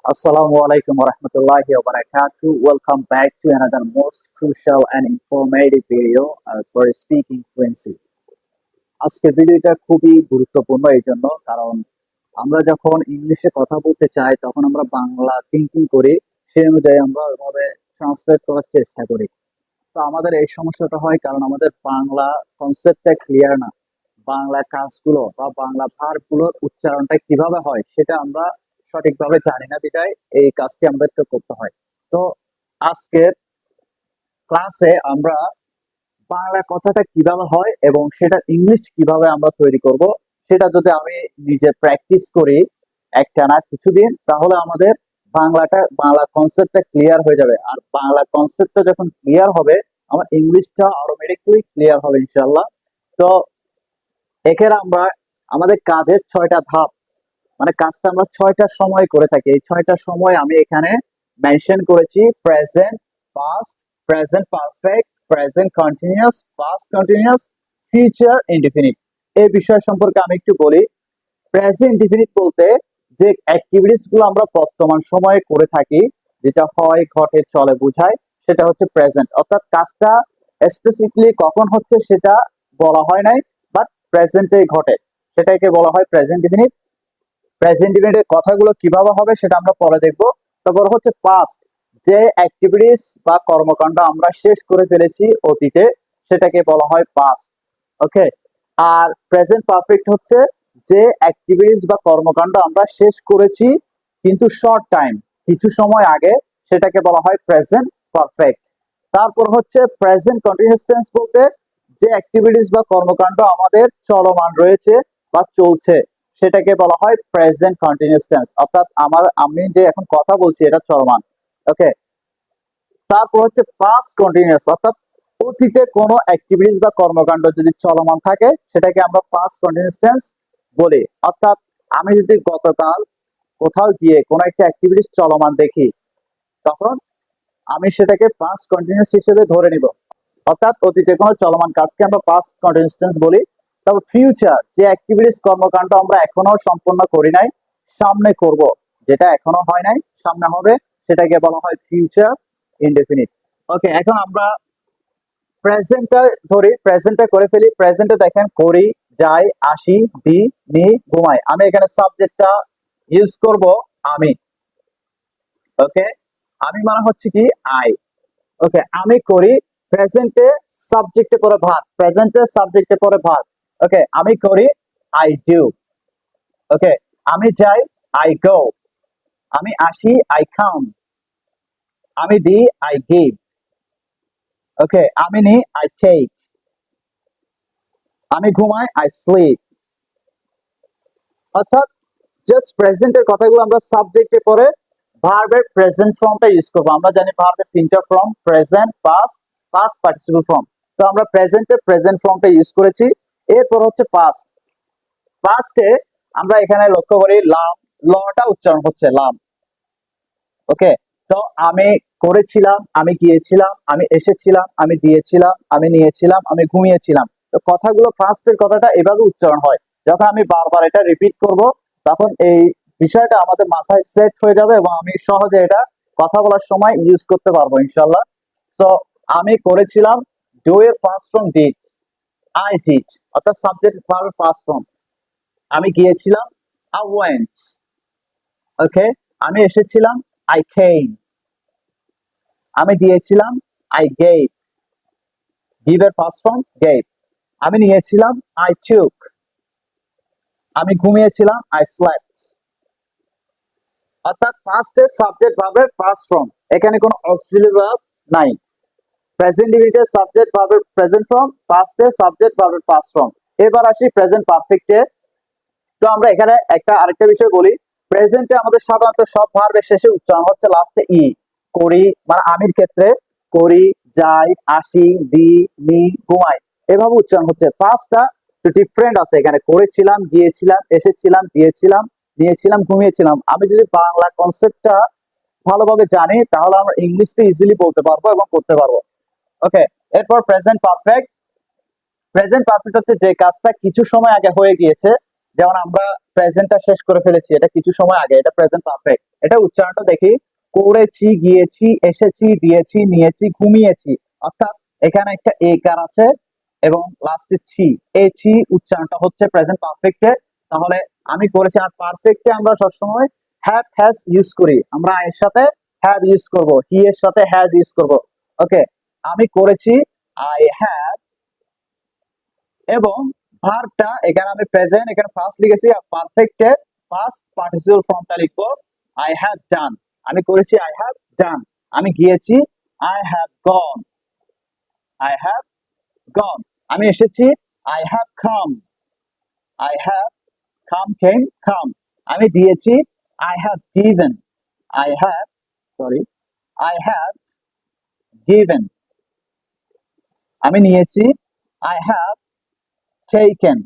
Assalamu alaikum warahmatullahi wabarakatuh. Welcome back to another most crucial and informative video for speaking fluency. আজকের ভিডিওটা খুবই গুরুত্বপূর্ণ এই জন্য কারণ আমরা যখন ইংলিশে কথা বলতে চাই তখন আমরা বাংলা থিঙ্কিং করি, সেই অনুযায়ী আমরা ওইভাবে ট্রান্সলেট করার চেষ্টা করি। তো আমাদের এই সমস্যাটা হয় কারণ আমাদের বাংলা কনসেপ্টটা ক্লিয়ার না। বাংলা কাজগুলো বা বাংলা ভার্বগুলোর উচ্চারণটা কিভাবে হয় সেটা আমরা সঠিকভাবে জানি না, বিধায় এই কাজটি আমাদেরকে করতে হয়। তো আজকের ক্লাসে আমরা বাংলা কথাটা কিভাবে হয় এবং সেটা ইংলিশ কিভাবে আমরা তৈরি করব, সেটা যদি আমি নিজে প্র্যাকটিস করি একটানা কিছুদিন, তাহলে আমাদের বাংলা কনসেপ্টটা ক্লিয়ার হয়ে যাবে। আর বাংলা কনসেপ্টটা যখন ক্লিয়ার হবে, আমার ইংলিশটা অটোমেটিকলি ক্লিয়ার হবে ইনশাল্লাহ। তো এখানে আমরা আমাদের কাজের 6টা ধাপ, মানে কাজটা আমরা 6টা সময় করে থাকি। এই 6টা সময় আমি এখানে মেনশন করেছি: present, past, present perfect, present continuous, past continuous, future indefinite. এই বিষয় সম্পর্কে আমি একটু বলি। প্রেজেন্ট ইনডিফিনিট বলতে যে অ্যাক্টিভিটিস গুলো আমরা বর্তমান সময়ে করে থাকি, যেটা হয়, ঘটে, চলে বোঝায়, সেটা হচ্ছে প্রেজেন্ট। অর্থাৎ কাজটা স্পেসিফিকলি কখন হচ্ছে সেটা বলা হয় নাই, বাট প্রেজেন্টে ঘটে, সেটাকে বলা হয় প্রেজেন্ট ইনডিফিনিট। প্রেজেন্ট ইভেন্টের কথাগুলো কিভাবে হবে সেটা আমরা পরে দেখব। তারপর হচ্ছে পাস্ট, যে অ্যাক্টিভিটিস বা কর্মকাণ্ড আমরা শেষ করে ফেলেছি অতীতে, সেটাকে বলা হয় পাস্ট। ওকে। আর প্রেজেন্ট পারফেক্ট হচ্ছে যে অ্যাক্টিভিটিস বা কর্মকাণ্ড আমরা শেষ করেছি কিন্তু শর্ট টাইম, কিছু সময় আগে, সেটাকে বলা হয় প্রেজেন্ট পারফেক্ট। তারপর হচ্ছে প্রেজেন্ট কন্টিনিউয়াস টেন্স বলতে যে অ্যাক্টিভিটিস বা কর্মকাণ্ড আমাদের চলমান রয়েছে বা চলছে, সেটাকে বলা হয় প্রেজেন্ট কন্টিনিউয়াস টেন্স। অর্থাৎ আমি যে এখন কথা বলছি এটা চলমান। ওকে। তারপর হচ্ছে পাস্ট কন্টিনিউয়াস, অর্থাৎ অতীতে কোনো অ্যাক্টিভিটিস বা কর্মকাণ্ড যদি চলমান থাকে সেটাকে আমরা পাস্ট কন্টিনিউয়াস টেন্স বলি। অর্থাৎ আমি যদি গতকাল কোথাও গিয়ে কোনো একটা অ্যাক্টিভিটিস চলমান দেখি, তখন আমি সেটাকে পাস্ট কন্টিনিউয়াস হিসেবে ধরে নিব। অর্থাৎ অতীতে কোনো চলমান কাজকে আমরা পাস্ট কন্টিনিউয়াস টেন্স বলি। তারপর ফিউচার, যে অ্যাক্টিভিটিস কর্মকাণ্ড আমরা এখনো সম্পন্ন করি নাই, সামনে করব, যেটা এখনো হয় নাই সামনে হবে, সেটাকে বলা হয় ফিউচার ইনডেফিনিট। ওকে, এখন আমরা প্রেজেন্টটা ধরি, প্রেজেন্টটা করে ফেলি। প্রেজেন্টে দেখেন করি, যাই, আসি, দি, নি, ঘুমাই। আমি এখানে সাবজেক্টটা ইউজ করব আমি। ওকে। আমি মানে হচ্ছে কি আই। ওকে, আমি করি, প্রেজেন্টে সাবজেক্টে পরে ভার্ব, প্রেজেন্টে সাবজেক্টে পরে ভার্ব। ওকে, আমি করি, আই ডু। ওকে, আমি যাই, আই গো। আমি আসি, আই কাম। আমি দিই, আই গিভ। ওকে, আমি নি, আই টেক। আমি ঘুমাই, আই স্লিপ। অর্থাৎ জাস্ট প্রেজেন্টের কথাগুলো আমরা সাবজেক্টে পরে ভার্বের প্রেজেন্ট ফর্মটা ইউজ করবো। আমরা জানি ভার্বের 3টা form: present, past, past participle form. তো আমরা প্রেজেন্টে প্রেজেন্ট ফর্মটা ইউজ করেছি। এরপর হচ্ছে পাস্ট। পাস্টে আমরা এখানে লক্ষ্য করি লাম, লটা উচ্চারণ হচ্ছে লাম। ওকে। তো আমি করেছিলাম, আমি গিয়েছিলাম, আমি এসেছিলাম, আমি দিয়েছিলাম, আমি নিয়েছিলাম, আমি ঘুমিয়েছিলাম। তো কথাগুলো ফার্স্টের কথাটা এভাবে উচ্চারণ হয়। যখন আমি বারবার এটা রিপিট করব, তখন এই বিষয়টা আমাদের মাথায় সেট হয়ে যাবে এবং আমি সহজে এটা কথা বলার সময় ইউজ করতে পারবো ইনশাল্লাহ। সো আমি করেছিলাম, ডু এর first form did, I did, অর্থাৎ সাবজেক্ট ভার্বের ফার্স্ট ফর্ম। আমি গিয়েছিলাম, আই ওয়েন্ট। ওকে। আমি এসেছিলাম, আই কেম। আমি দিয়েছিলাম, আই গেভ। গিভ এর ফার্স্ট ফর্ম গেভ। আমি নিয়েছিলাম, আই টুক। আমি ঘুমিয়েছিলাম, আই স্লেপ্ট। অর্থাৎ ফার্স্টে সাবজেক্ট ভার্বের ফার্স্ট ফর্ম, এখানে কোনো অক্সিলারি ভার্ব নাই। প্রেজেন্ট ইনডিফিনিটের সাবজেক্ট ভার্বের প্রেজেন্ট ফর্ম, ফার্স্টে সাবজেক্ট ভার্বের ফার্স্ট ফর্ম। এবার আসি প্রেজেন্ট পারফেক্টে। তো আমরা এখানে আরেকটা বিষয় বলি। প্রেজেন্টে আমাদের সাধারণত সব ভার্বের শেষে উচ্চারণ হচ্ছে লাস্টে ই। করি, মানে আমির ক্ষেত্রে করি, যাই, আসি, দি, নি, ঘুমাই, এভাবে উচ্চারণ হচ্ছে। ফার্স্টটা একটু ডিফারেন্ট আছে, এখানে করেছিলাম, গিয়েছিলাম, এসেছিলাম, দিয়েছিলাম, নিয়েছিলাম, ঘুমিয়েছিলাম। আমি যদি বাংলা কনসেপ্টটা ভালোভাবে জানি, তাহলে আমরা ইংলিশটা ইজিলি বলতে পারবো এবং করতে পারবো। ওকে। এরপর প্রেজেন্ট পারফেক্ট। প্রেজেন্ট পারফেক্ট হচ্ছে যে কাজটা কিছু সময় আগে হয়ে গিয়েছে, যেমন আমরা প্রেজেন্টটা শেষ করে ফেলেছি, এটা কিছু সময় আগে, এটা প্রেজেন্ট পারফেক্ট। এটা উচ্চারণটা দেখি, করেছি, গিয়েছি, এসেছি, দিয়েছি, নিয়েছি, ঘুমিয়েছি। অর্থাৎ এখানে একটা একার আছে এবং লাস্টে ছি, এছি উচ্চারণটা হচ্ছে প্রেজেন্ট পারফেক্টে। তাহলে আমি করেছি, আর পারফেক্টে আমরা সবসময় হ্যাভ হ্যাজ ইউজ করি, আমরা এর সাথে হ্যাভ ইউজ করব, হি এর সাথে হ্যাজ ইউজ করব। ওকে, আমি করেছি, আই হ্যাভ, এবং ভার্বটা এখানে আমি প্রেজেন্ট এখানে ফার্স্ট লিখেছি, আর পারফেক্টে ফার্স্ট পার্টিসিপল ফর্মটা লিখবো আই হ্যাভ ডান। আমি করেছি আই হ্যাভ ডান, আমি গিয়েছি I have gone, I have gone, আমি এসেছি I have come, I have come came come, আমি দিয়েছি I have given, I have sorry I have given, আমি নিয়েছি আই হ্যাভ টেকেন,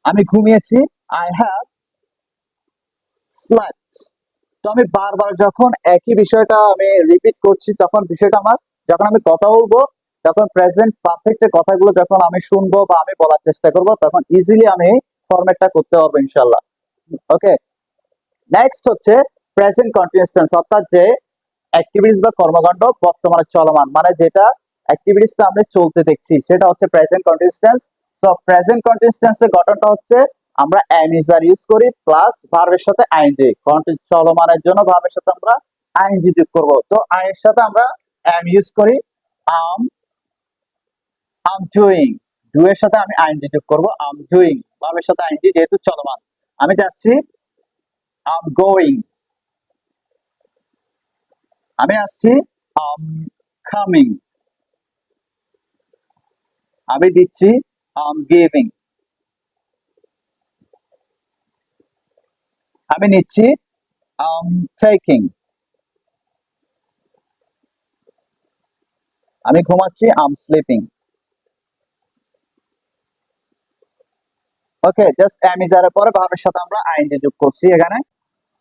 আমি ঘুমিয়েছি আই হ্যাভ স্লেপ্ট। তো আমি বারবার যখন একই বিষয়টা আমি রিপিট করছি, তখন বিষয়টা আমার, যখন আমি কথা বলবো তখন প্রেজেন্ট পারফেক্টের কথাগুলো যখন আমি শুনবো বা আমি বলার চেষ্টা করব, তখন ইজিলি আমি ফরম্যাটটা করতে পারবো ইনশাল্লাহ। ওকে, নেক্সট হচ্ছে প্রেজেন্ট কন্টিনিউয়াস টেন্স, অর্থাৎ যে অ্যাক্টিভিটিস বা কর্মকাণ্ড বর্তমানে চলমান, মানে যেটা অ্যাক্টিভিটিসটা আমরা চলতে দেখছি সেটা হচ্ছে present continuous tense. So present continuous টেন্সের গঠনটা হচ্ছে আমরা এম ইজ আর ইউজ করি প্লাস ভার্বের সাথে আইএনজি, চলমানের জন্য ভার্বের সাথে আমরা আইএনজি যোগ করব। তো আই এর সাথে আমরা এম ইউজ করি, আম আম ডুইং, ডু এর সাথে আমি আইএনজি যোগ করব, আম ডুইং, ভার্বের সাথে আইএনজি যেহেতু চলমান। আমি যাচ্ছি, আম গোয়িং, আমি আসছি, আম কামিং, আমি দিচ্ছি, আম গিভিং, আমি নিচ্ছি, আম টেকিং, আমি ঘুমাচ্ছি, am sleeping. Okay, just am is এর পরে ভার্বের সাথে আমরা আইএনজি যোগ করছি এখানে।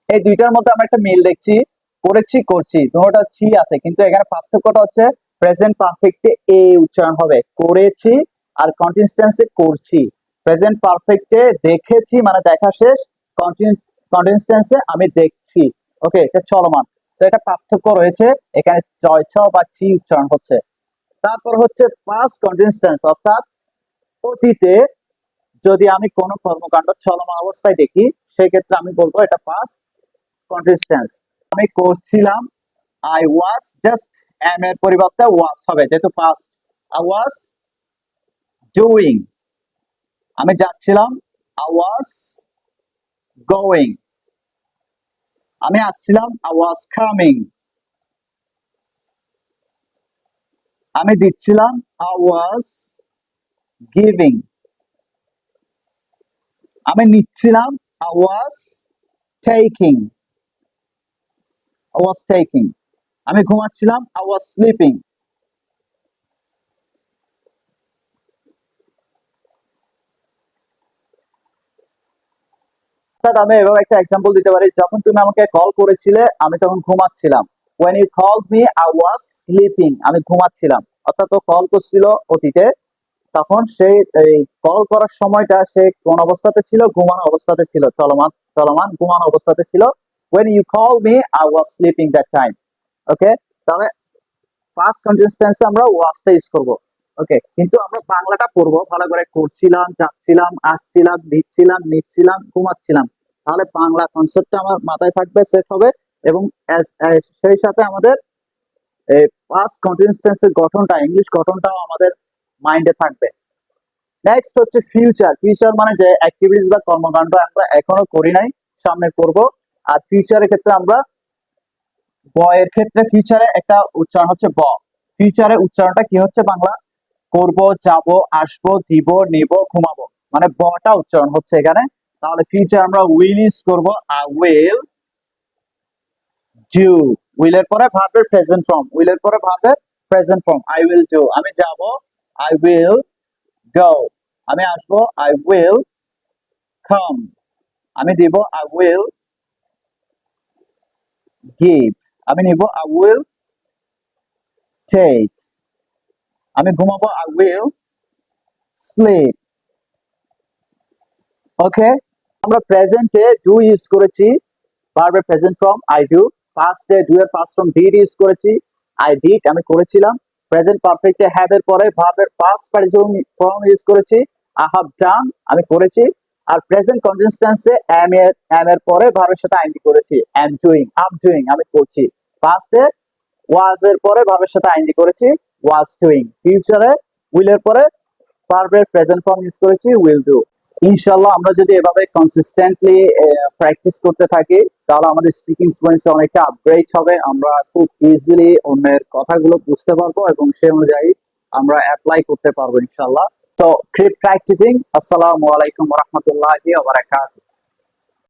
এই দুইটার মধ্যে আমরা একটা মিল দেখছি, করেছি করছি দুটোটা ছি আছে, কিন্তু এখানে পার্থক্যটা হচ্ছে প্রেজেন্ট পারফেক্টে এ উচ্চারণ হবে, করেছি, আর কন্টিনিউয়াস টেন্সে করছি। প্রেজেন্ট পারফেক্টে দেখেছি মানে দেখা শেষ, কন্টিনিউয়াস টেন্সে আমি দেখছি। ওকে, এটা চলমান। তো এটা পার্থক্য রয়েছে, এখানে চয় ছ বা ছি উচ্চারণ হচ্ছে। তারপর হচ্ছে পাস্ট কন্টিনিউয়াস টেন্স, অর্থাৎ অতীতে যদি আমি কোনো কর্মকাণ্ড চলমান অবস্থায় দেখি সেক্ষেত্রে আমি বলবো এটা পাস্ট কন্টিনিউয়াস টেন্স। আমি করছিলাম, আই ওয়াজ, জাস্ট এম এর পরিবর্তে ওয়াজ হবে যেহেতু ফার্স্ট, আই ওয়াজ ডুইং, আমি যাচ্ছিলাম, আই ওয়াজ গোয়িং, আমি আসছিলাম, আই ওয়াজ কামিং, আমি দিচ্ছিলাম, আই ওয়াজ গিভিং, আমি নিচ্ছিলাম, I was taking, I was taking, আমি ঘুমাচ্ছিলাম, আই ওয়াজ স্লিপিং। অর্থাৎ আমি এভাবে একটা এক্সাম্পল দিতে পারি, যখন তুমি আমাকে কল করেছিলে আমি তখন ঘুমাচ্ছিলাম, when you called me I was sleeping, আমি ঘুমাচ্ছিলাম। অর্থাৎ ও কল করছিল অতীতে, তখন সে এই কল করার সময়টা সে কোন অবস্থাতে ছিল, ঘুমানো অবস্থাতে ছিল, চলমান চলমান ঘুমানো অবস্থাতে ছিল, when you called me I was sleeping that time। ওকে, তাহলে ফার্স্ট কন্টিনিউয়াস টেন্সে আমরা ওয়াজটা ইউজ করব। ওকে, কিন্তু আমরা বাংলাটা পড়বো ভালো করে, করছিলাম, যাচ্ছিলাম, আসছিলাম, দিচ্ছিলাম, নিচ্ছিলাম, ঘুমাচ্ছিলাম, তাহলে বাংলা কনসেপ্টটা আমার মাথায় থাকবে, সেট হবে, এবং সেই সাথে আমাদের এই ফার্স্ট কন্টিনিউয়াস টেন্সের গঠনটা, ইংলিশ গঠনটাও আমাদের মাইন্ডে থাকবে। নেক্সট হচ্ছে ফিউচার। ফিউচার মানে যে অ্যাক্টিভিটিস বা কর্মকাণ্ড আমরা এখনো করি নাই, সামনে করব। আর ফিউচারের ক্ষেত্রে আমরা ব এর ক্ষেত্রে ফিউচারে একটা উচ্চারণ হচ্ছে ব। ফিউচারে উচ্চারণটা কি হচ্ছে বাংলা, করব, যাব, আসবো, দিব, নিব, ঘুমাবো, মানে বটা উচ্চারণ হচ্ছে এখানে। তাহলে ফিউচার আমরা উইল ইউজ করব, আই উইল ডু, উইল এর পরে ভার্বের প্রেজেন্ট ফর্ম, উইল এর পরে ভার্বের present form, I will do, আমি যাব, আই উইল গো, আমি আসবো, আই উইল কাম, আমি দিব, আই উইল গিভ, আমি নিব, আই উইল টেক, আমি ঘুমাবো, আই উইল স্লিপ। ওকে, আমরা প্রেজেন্টে ডু ইউজ করেছি ভার্বের প্রেজেন্ট ফর্ম আই ডু, পাস্টে ডু এর ফার্স্ট ফর্ম ডিড ইউজ করেছি, আই ডিড আমি করেছিলাম। প্রেজেন্ট পারফেক্টে হ্যাভ এর পরে ভার্বের পাস্ট পার্টিসিপল ফর্ম ইউজ করেছি, আই হ্যাভ ডান আমি করেছি। আর প্রেজেন্ট কন্টিনিউয়াস টেন্সে এম এর পরে ভার্বের সাথে আইএনজি করেছি, এম ডুইং আমি করছি। পাস্টে ওয়াজ এর পরে ভার্বের সাথে আইএনজি করেছি, ওয়াজ ডুইং। ফিউচারে উইল এর পরে ভার্বের প্রেজেন্ট ফর্ম ইউজ করেছি, উইল ডু। ইনশাআল্লাহ আমরা যদি এভাবে কনসিস্টেন্টলি প্র্যাকটিস করতে থাকি তাহলে আমাদের স্পিকিং ফ্লুয়েন্সি অনেকটা আপগ্রেড হবে। আমরা খুব ইজিলি অন্যের কথাগুলো বুঝতে পারবো এবং সেই অনুযায়ী আমরা অ্যাপ্লাই করতে পারবো ইনশাআল্লাহ। তো কিপ প্র্যাকটিসিং। আসসালামু আলাইকুম ওয়া রাহমাতুল্লাহি ওয়া বারাকাতুহু।